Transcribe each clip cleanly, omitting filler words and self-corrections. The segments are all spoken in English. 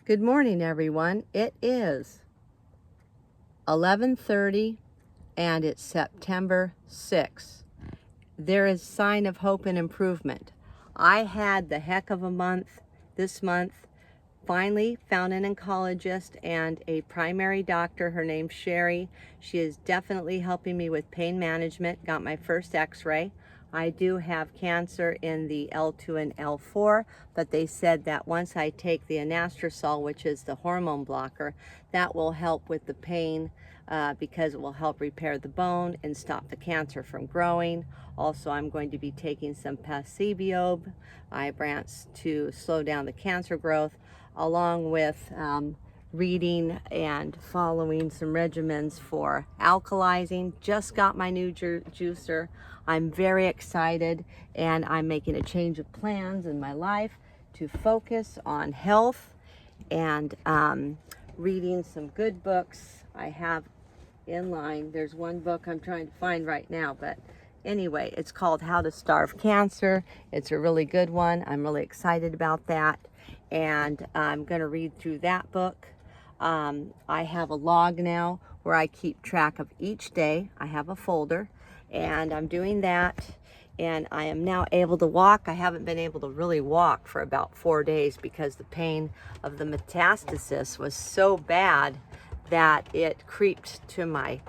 Good morning, everyone. It is 11:30 and it's September 6th. There is sign of hope and improvement. I had the heck of a month this month. Finally found an oncologist and a primary doctor. Her name's Sherry. She is definitely helping me with pain management. Got my first x-ray. I do have cancer in the L2 and L4, but they said that once I take the anastrozole, which is the hormone blocker, that will help with the pain because it will help repair the bone and stop the cancer from growing. Also, I'm going to be taking some Pasibiob, Ibrance, to slow down the cancer growth, along with reading and following some regimens for alkalizing. Just got my new juicer. I'm very excited, and I'm making a change of plans in my life to focus on health and reading some good books I have in line. There's one book I'm trying to find right now, but anyway, it's called How to Starve Cancer. It's a really good one. I'm really excited about that, and I'm going to read through that book. I have a log now where I keep track of each day. I have a folder, and I'm doing that, and I am now able to walk. I haven't been able to really walk for about 4 days because the pain of the metastasis was so bad that it creeped to my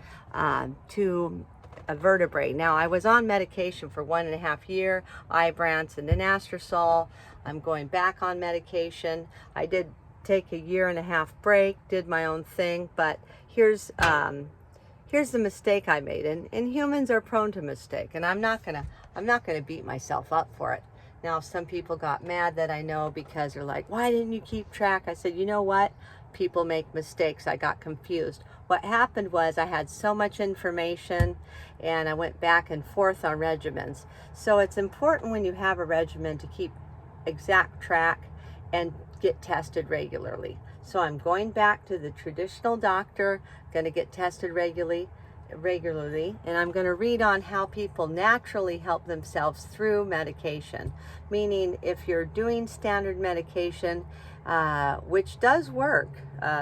to a vertebrae. Now, I was on medication for 1.5 years, Ibrance and anastrozole. I'm going back on medication. I did take a 1.5 year break, did my own thing, but here's the mistake I made, and humans are prone to mistake, and I'm not gonna beat myself up for it. Now, some people got mad that I know because they're like, why didn't you keep track? I said, you know what? People make mistakes. I got confused. What happened was I had so much information and I went back and forth on regimens. So it's important when you have a regimen to keep exact track and get tested regularly. So I'm going back to the traditional doctor, going to get tested regularly, and I'm going to read on how people naturally help themselves through medication. Meaning, if you're doing standard medication, which does work,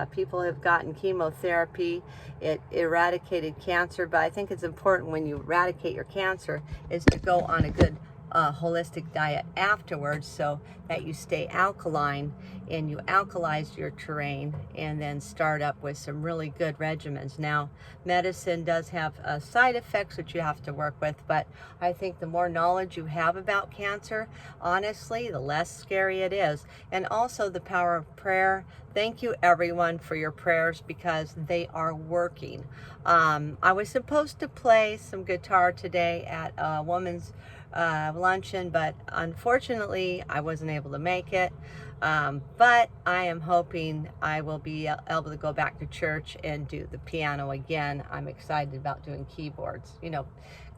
people have gotten chemotherapy, it eradicated cancer, but I think it's important when you eradicate your cancer is to go on a good holistic diet afterwards so that you stay alkaline and you alkalize your terrain, and then start up with some really good regimens. Now, medicine does have side effects which you have to work with, but I think the more knowledge you have about cancer, honestly, the less scary it is. And also the power of prayer. Thank you, everyone, for your prayers because they are working. I was supposed to play some guitar today at a woman's luncheon, but unfortunately I wasn't able to make it. But I am hoping I will be able to go back to church and do the piano again. I'm excited about doing keyboards. You know,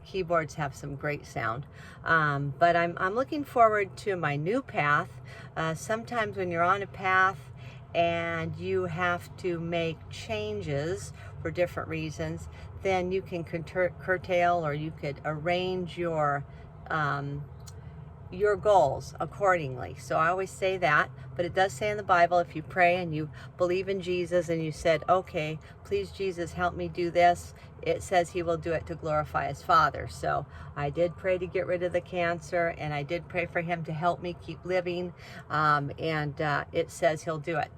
keyboards have some great sound. But I'm looking forward to my new path. Sometimes when you're on a path and you have to make changes for different reasons, then you can curtail, or you could arrange your goals accordingly. So I always say that, but it does say in the Bible, if you pray and you believe in Jesus and you said, okay, please Jesus, help me do this, it says he will do it to glorify his Father. So I did pray to get rid of the cancer, and I did pray for him to help me keep living, and it says he'll do it.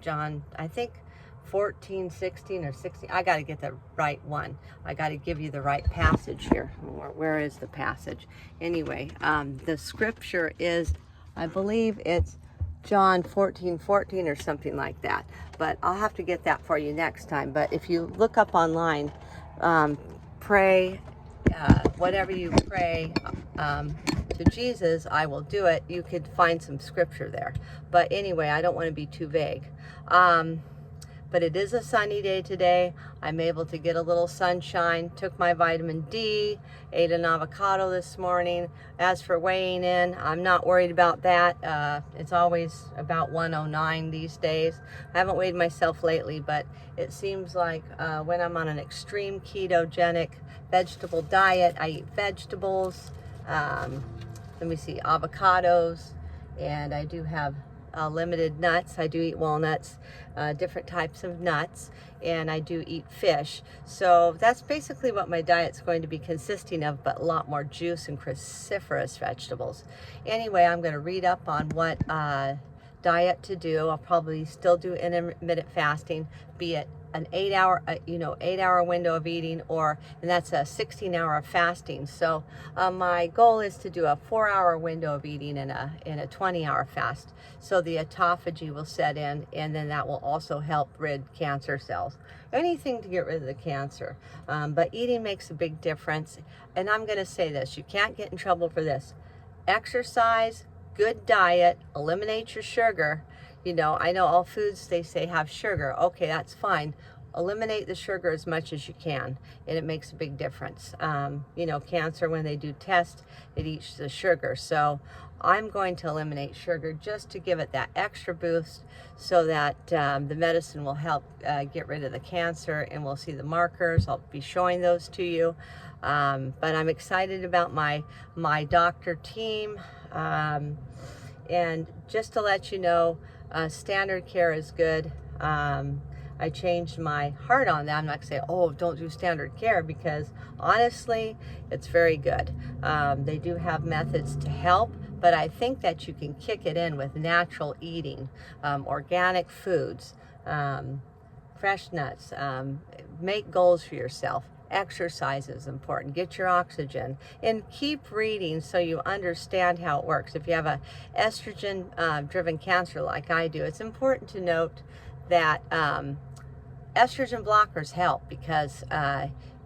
John, I think 14, 16, or 16. I got to get the right one. I got to give you the right passage here. Where is the passage? Anyway, the scripture is, I believe it's John 14:14 or something like that. But I'll have to get that for you next time. But if you look up online, pray, whatever you pray to Jesus, I will do it. You could find some scripture there. But anyway, I don't want to be too vague. But it is a sunny day today. I'm able to get a little sunshine. Took my vitamin D, ate an avocado this morning. As for weighing in, I'm not worried about that. It's always about 109 these days. I haven't weighed myself lately, but it seems like when I'm on an extreme ketogenic vegetable diet, I eat vegetables, let me see, avocados, and I do have limited nuts. I do eat walnuts, different types of nuts, and I do eat fish. So that's basically what my diet's going to be consisting of, but a lot more juice and cruciferous vegetables. Anyway, I'm going to read up on what diet to do. I'll probably still do intermittent fasting, be it an 8-hour window of eating, and that's a 16-hour fasting. So my goal is to do a 4-hour window of eating in a 20-hour fast. So the autophagy will set in, and then that will also help rid cancer cells. Anything to get rid of the cancer. But eating makes a big difference. And I'm going to say this, you can't get in trouble for this. Exercise, good diet, eliminate your sugar. You know, I know all foods, they say have sugar. Okay, that's fine. Eliminate the sugar as much as you can, and it makes a big difference. You know, cancer, when they do tests, it eats the sugar. So I'm going to eliminate sugar just to give it that extra boost so that the medicine will help get rid of the cancer, and we'll see the markers. I'll be showing those to you. But I'm excited about my doctor team. And just to let you know, standard care is good. I changed my heart on that. I'm not going to say, oh, don't do standard care, because honestly, it's very good. They do have methods to help, but I think that you can kick it in with natural eating, organic foods, fresh nuts, make goals for yourself. Exercise is important. Get your oxygen and keep reading so you understand how it works. If you have a estrogen driven cancer like I do, it's important to note that estrogen blockers help, because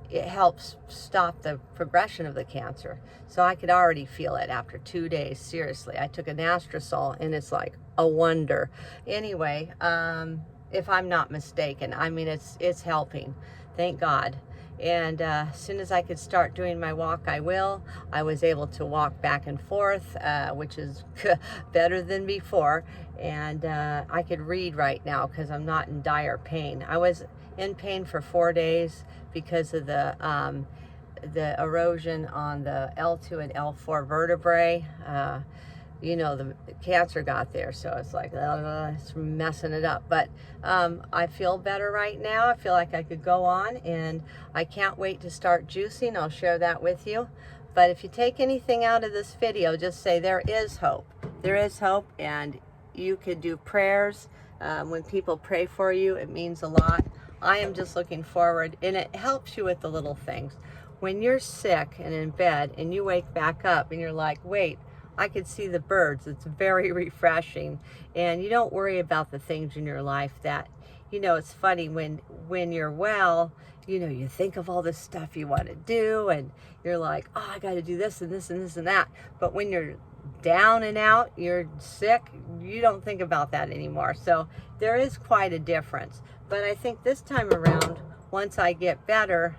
it helps stop the progression of the cancer. So I could already feel it after 2 days. Seriously, I took an anastrozole and it's like a wonder. Anyway, if I'm not mistaken, I mean, it's helping, thank God. And as soon as I could start doing my walk, I will. I was able to walk back and forth, which is better than before. And I could read right now because I'm not in dire pain. I was in pain for 4 days because of the erosion on the L2 and L4 vertebrae. You know, the cancer got there, so it's like, it's messing it up. But I feel better right now. I feel like I could go on, and I can't wait to start juicing. I'll share that with you. But if you take anything out of this video, just say there is hope. There is hope, and you could do prayers. When people pray for you, it means a lot. I am just looking forward, and it helps you with the little things. When you're sick and in bed, and you wake back up, and you're like, wait, I could see the birds. It's very refreshing, and you don't worry about the things in your life that, you know, it's funny when you're well, you know, you think of all this stuff you want to do, and you're like, oh, I got to do this and this and this and that. But when you're down and out, you're sick, you don't think about that anymore. So there is quite a difference. But I think this time around, once I get better,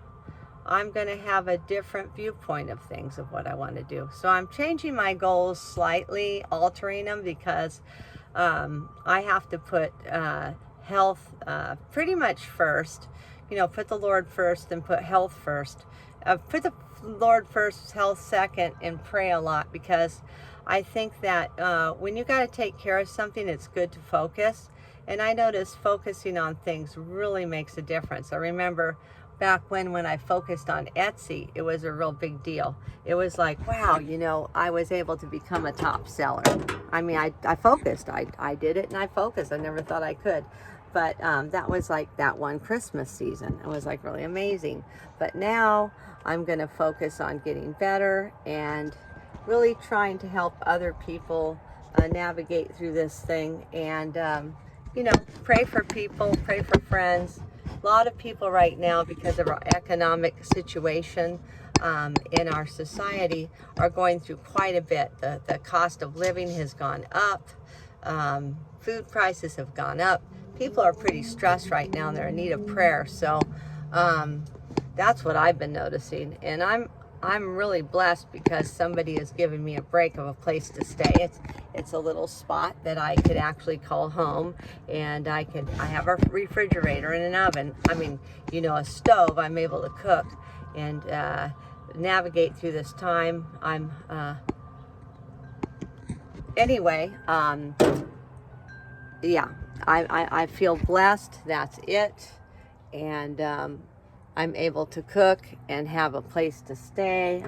I'm going to have a different viewpoint of things, of what I want to do. So I'm changing my goals slightly, altering them, because I have to put health pretty much first. You know, put the Lord first and put health first. Put the Lord first, health second, and pray a lot, because I think that when you got to take care of something, it's good to focus. And I notice focusing on things really makes a difference. I remember back when I focused on Etsy, it was a real big deal. It was like, wow, you know, I was able to become a top seller. I mean, I focused. I did it, and I focused. I never thought I could. But that was like that one Christmas season. It was like really amazing. But now I'm going to focus on getting better and really trying to help other people navigate through this thing. And, you know, pray for people, pray for friends. A lot of people right now, because of our economic situation in our society, are going through quite a bit. The cost of living has gone up. Food prices have gone up. People are pretty stressed right now, and they're in need of prayer. So that's what I've been noticing. And I'm really blessed, because somebody has given me a break of a place to stay. It's a little spot that I could actually call home, and I have a refrigerator and an oven. I mean, you know, a stove. I'm able to cook and navigate through this time. Anyway, yeah, I feel blessed. That's it. And I'm able to cook and have a place to stay.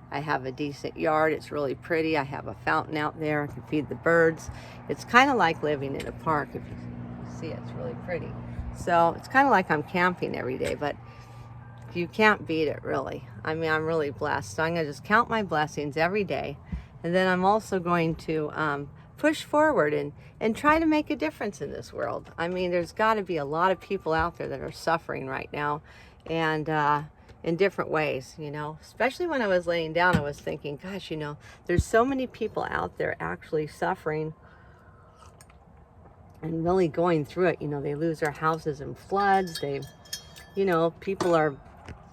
I have a decent yard. It's really pretty. I have a fountain out there. I can feed the birds. It's kind of like living in a park. If you see it, it's really pretty. So it's kind of like I'm camping every day, but you can't beat it, really. I mean, I'm really blessed. So I'm going to just count my blessings every day. And then I'm also going to push forward and try to make a difference in this world. I mean, there's got to be a lot of people out there that are suffering right now, and in different ways, you know. Especially when I was laying down, I was thinking, gosh, you know, there's so many people out there actually suffering and really going through it. You know, they lose their houses in floods. They, you know, people are,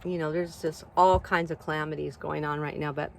you know, there's just all kinds of calamities going on right now. But